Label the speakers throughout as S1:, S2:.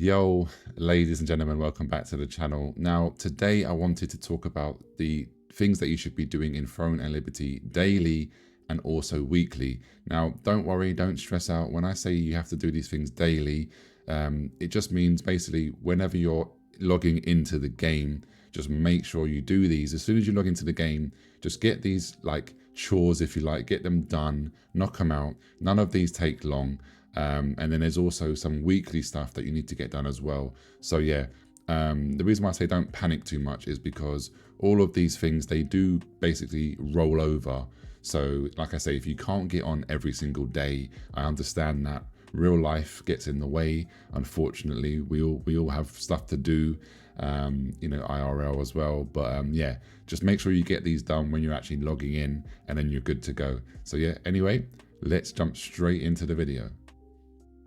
S1: Yo, ladies and gentlemen, welcome back to the channel. Now, today I wanted to talk about the things that you should be doing in Throne and Liberty daily and also weekly. Now, don't worry, don't stress out. When I say you have to do these things daily, it just means basically whenever you're logging into the game, just make sure you do these. As soon as you log into the game, just get these like chores, if you like, get them done, knock them out. None of these take long. And then there's also some weekly stuff that you need to get done as well. So yeah, the reason why I say don't panic too much is because all of these things, they do basically roll over. So like I say, if you can't get on every single day, I understand that real life gets in the way. Unfortunately, we all have stuff to do, IRL as well. But yeah, just make sure you get these done when you're actually logging in, and then you're good to go. So yeah, anyway, let's jump straight into the video.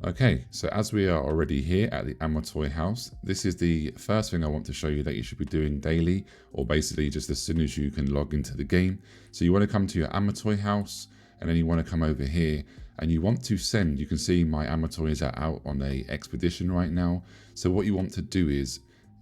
S1: Okay, so as we are already here at the Amatoy house, this is the first thing I want to show you that you should be doing daily, or basically just as soon as you can log into the game. So you want to come to your Amatoy house, and then you want to come over here, and you want to send, you can see my Amatoys are out on a expedition right now. So what you want to do is,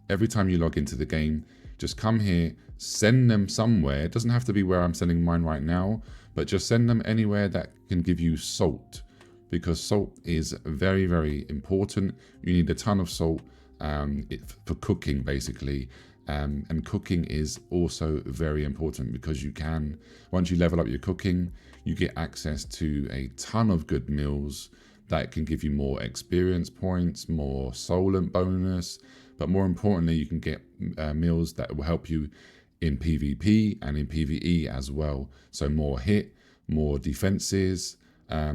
S1: every time you log into the game, just come here, send them somewhere. It doesn't have to be where I'm sending mine right now, but just send them anywhere that can give you salt. Because salt is very, very important. You need a ton of salt for cooking, basically. And cooking is also very important because you can, once you level up your cooking, you get access to a ton of good meals that can give you more experience points, more solent bonus, but more importantly, you can get meals that will help you in PvP and in PvE as well. So more hit, more defenses.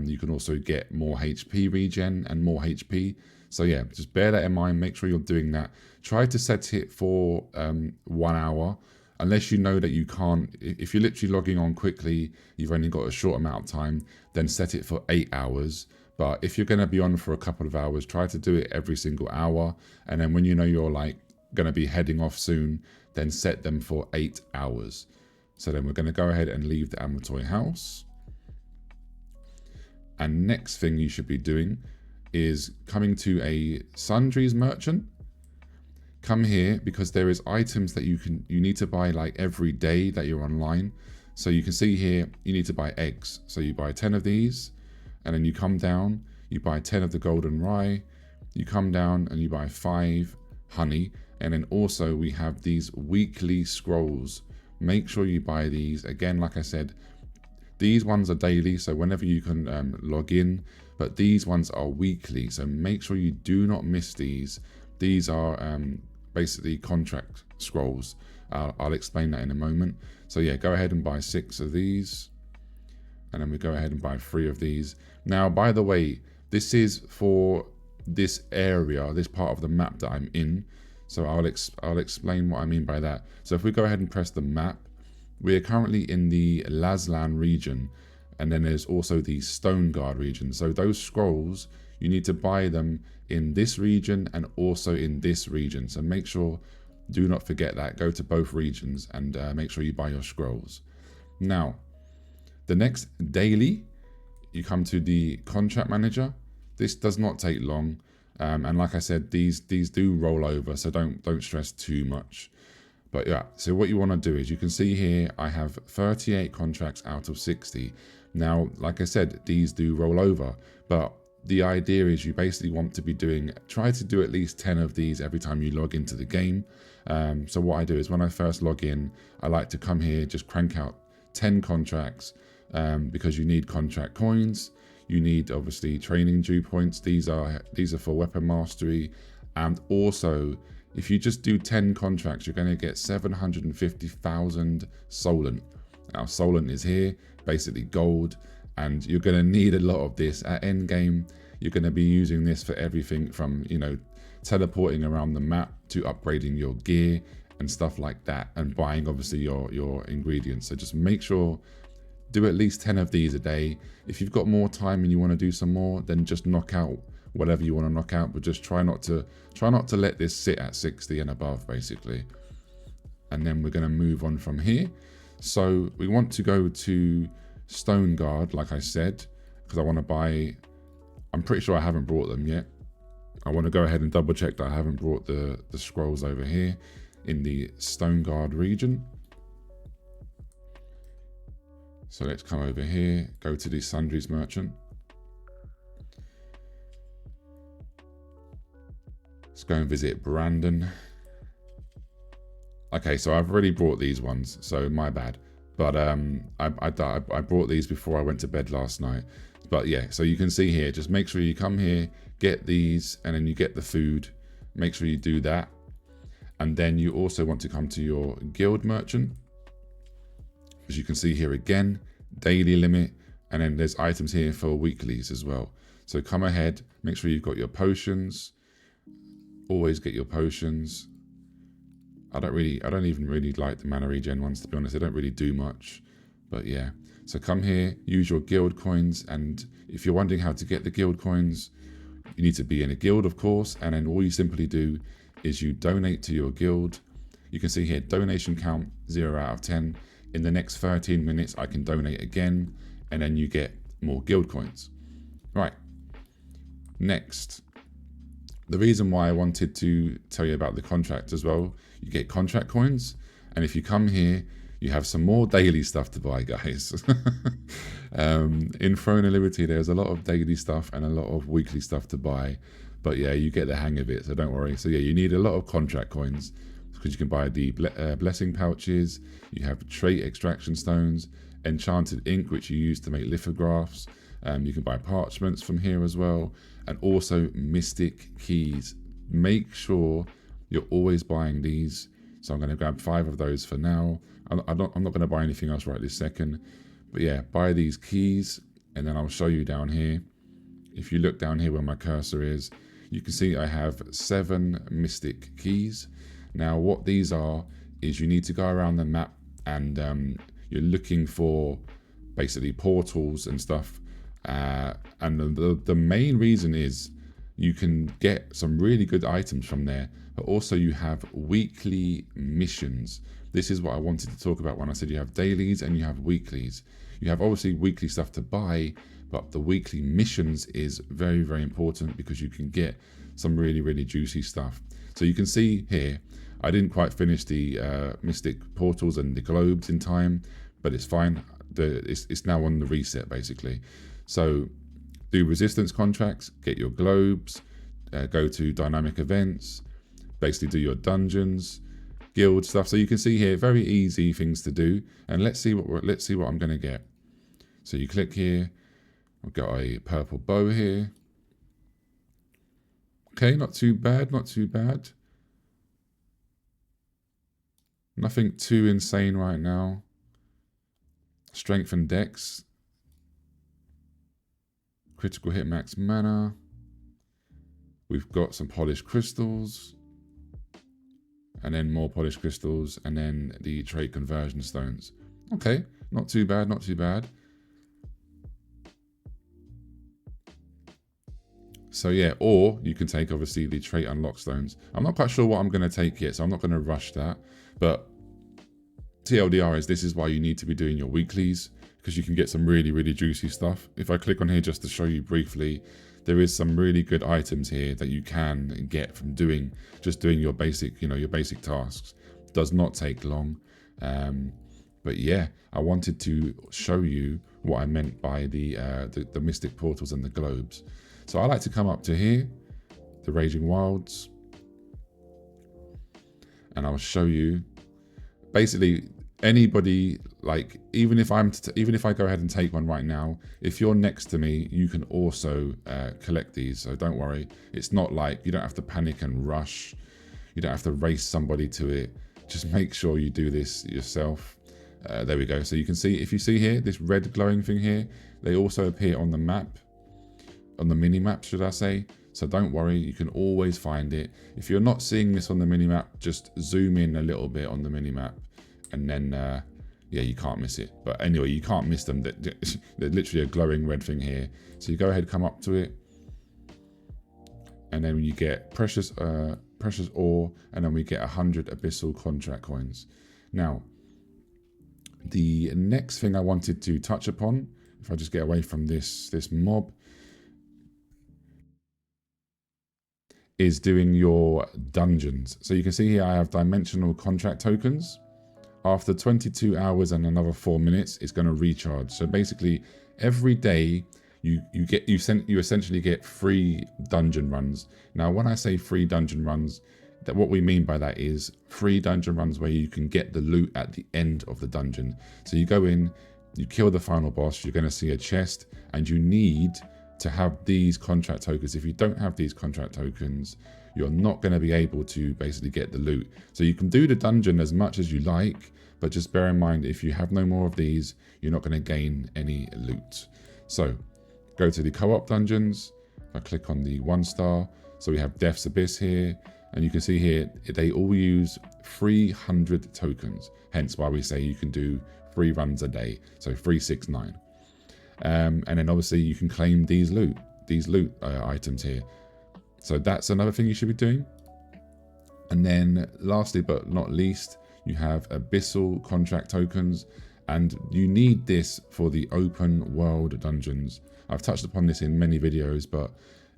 S1: You can also get more HP regen and more HP. So yeah, just bear that in mind. Make sure you're doing that. Try to set it for 1 hour, unless you know that you can't. If you're literally logging on quickly, you've only got a short amount of time, then set it for 8 hours. But if you're going to be on for a couple of hours, try to do it every single hour. And then when you know you're like going to be heading off soon, then set them for 8 hours. So then we're going to go ahead and leave the Amatoy house. And next thing you should be doing is coming to a sundries merchant. Come here because there is items that you need to buy like every day that you're online. So you can see here, you need to buy eggs. So you buy 10 of these, and then you come down, you buy 10 of the golden rye, you come down and you buy 5 honey. And then also we have these weekly scrolls. Make sure you buy these. Again, like I said, these ones are daily, so whenever you can log in, but these ones are weekly, so make sure you do not miss these. These are basically contract scrolls. I'll explain that in a moment. So yeah, go ahead and buy 6 of these, and then we go ahead and buy 3 of these. Now, by the way, this is for this area, this part of the map that I'm in. So I'll explain what I mean by that. So if we go ahead and press the map, we are currently in the Lazlan region, and then there's also the Stone Guard region. So those scrolls, you need to buy them in this region and also in this region. So make sure, do not forget that. Go to both regions and make sure you buy your scrolls. Now, the next daily, you come to the contract manager. This does not take long, and like I said, these do roll over, so don't stress too much. But yeah, so what you want to do is, you can see here, I have 38 contracts out of 60. Now, like I said, these do roll over, but the idea is you basically want to be try to do at least 10 of these every time you log into the game. So what I do is when I first log in, I like to come here, just crank out 10 contracts because you need contract coins. You need obviously training due points. These are for weapon mastery, and also, if you just do 10 contracts, you're going to get 750,000 solent. Now, solent is here, basically gold, and you're going to need a lot of this. At endgame, you're going to be using this for everything from, teleporting around the map to upgrading your gear and stuff like that, and buying, obviously, your ingredients. So just make sure, do at least 10 of these a day. If you've got more time and you want to do some more, then just knock out whatever you want to knock out, but just try not to let this sit at 60 and above, basically. And then we're going to move on from here. So we want to go to Stone Guard, like I said, because I want to buy, I'm pretty sure I haven't brought them yet. I want to go ahead and double check that I haven't brought the scrolls over here in the Stone Guard region. So let's come over here, go to the Sundries Merchant. Let's go and visit Brandon. Okay, so I've already brought these ones, so my bad. But I brought these before I went to bed last night. But yeah, so you can see here, just make sure you come here, get these, and then you get the food. Make sure you do that. And then you also want to come to your guild merchant. As you can see here again, daily limit, and then there's items here for weeklies as well. So come ahead, make sure you've got your potions. Always get your potions. I don't even really like the mana regen ones, to be honest. They don't really do much. But yeah. So come here, use your guild coins, and if you're wondering how to get the guild coins, you need to be in a guild, of course, and then all you simply do is you donate to your guild. You can see here, donation count 0 out of 10. In the next 13 minutes, I can donate again, and then you get more guild coins. Right. Next. The reason why I wanted to tell you about the contract as well, you get contract coins, and if you come here, you have some more daily stuff to buy, guys. In Throne of Liberty, there's a lot of daily stuff and a lot of weekly stuff to buy. But yeah, you get the hang of it, so don't worry. So yeah, you need a lot of contract coins because you can buy the blessing pouches. You have trait extraction stones, enchanted ink, which you use to make lithographs. You can buy parchments from here as well. And also mystic keys. Make sure you're always buying these. So I'm going to grab 5 of those for now. I'm not going to buy anything else right this second. But yeah, buy these keys, and then I'll show you down here. If you look down here where my cursor is, you can see I have 7 mystic keys. Now what these are is you need to go around the map, and you're looking for basically portals and stuff. And the main reason is you can get some really good items from there, but also you have weekly missions. This is what I wanted to talk about when I said you have dailies and you have weeklies. You have obviously weekly stuff to buy, but the weekly missions is very, very important because you can get some really, really juicy stuff. So you can see here, I didn't quite finish the mystic portals and the globes in time, but it's fine. It's now on the reset basically. So do resistance contracts, get your globes, go to dynamic events, basically do your dungeons, guild stuff. So you can see here, very easy things to do. And let's see what I'm going to get. So you click here. I've got a purple bow here. Okay, not too bad, not too bad. Nothing too insane right now. Strength and dex. Critical hit max mana. We've got some polished crystals. And then more polished crystals. And then the trait conversion stones. Okay, not too bad, not too bad. So yeah, or you can take obviously the trait unlock stones. I'm not quite sure what I'm going to take yet, so I'm not going to rush that. But TLDR is this is why you need to be doing your weeklies, because you can get some really, really juicy stuff. If I click on here just to show you briefly, there is some really good items here that you can get from just doing your basic, your basic tasks. Does not take long. But yeah, I wanted to show you what I meant by the mystic portals and the globes. So I like to come up to here, the Raging Wilds, and I'll show you. Basically, anybody, like even if I go ahead and take one right now, if you're next to me, you can also collect these. So don't worry. It's not like you don't have to panic and rush. You don't have to race somebody to it. Just make sure you do this yourself. There we go. So you can see, if you see here, this red glowing thing here, they also appear on the map. On the mini map, should I say. So don't worry, you can always find it. If you're not seeing this on the mini map, just zoom in a little bit on the mini map, and then yeah, you can't miss it. But anyway, you can't miss them. They're literally a glowing red thing here. So you go ahead, come up to it, and then you get precious ore, and then we get 100 abyssal contract coins. Now, the next thing I wanted to touch upon, if I just get away from this mob, is doing your dungeons. So you can see here I have dimensional contract tokens. After 22 hours and another 4 minutes, it's going to recharge. So basically, every day you essentially get free dungeon runs. Now, when I say free dungeon runs, that what we mean by that is free dungeon runs where you can get the loot at the end of the dungeon. So you go in, you kill the final boss, you're going to see a chest, and you need to have these contract tokens. If you don't have these contract tokens, you're not going to be able to basically get the loot. So you can do the dungeon as much as you like, but just bear in mind, if you have no more of these, you're not going to gain any loot. So go to the co-op dungeons. I click on the 1-star. So we have Death's Abyss here, and you can see here they all use 300 tokens. Hence why we say you can do 3 runs a day, so 369. And then obviously you can claim these loot items here. So that's another thing you should be doing. And then lastly but not least, you have Abyssal contract tokens, and you need this for the open world dungeons. I've touched upon this in many videos, but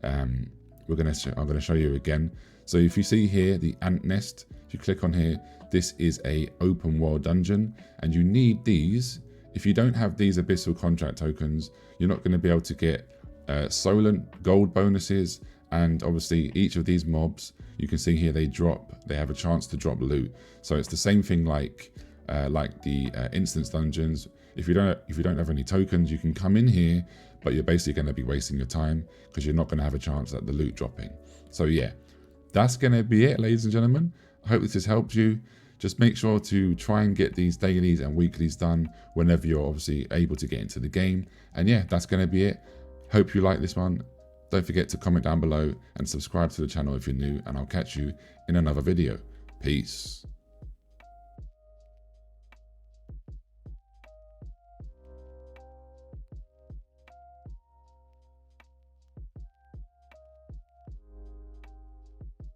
S1: I'm going to show you again. So if you see here the ant nest, if you click on here, this is a open world dungeon, and you need these. If you don't have these Abyssal contract tokens, you're not going to be able to get Solent gold bonuses, and obviously each of these mobs, you can see here they have a chance to drop loot. So it's the same thing like the instance dungeons. If you don't have any tokens, you can come in here, but you're basically going to be wasting your time because you're not going to have a chance at the loot dropping. So yeah, that's going to be it, ladies and gentlemen. I hope this has helped you. Just make sure to try and get these dailies and weeklies done whenever you're obviously able to get into the game. And yeah, that's going to be it. Hope you like this one. Don't forget to comment down below and subscribe to the channel if you're new, and I'll catch you in another video. Peace.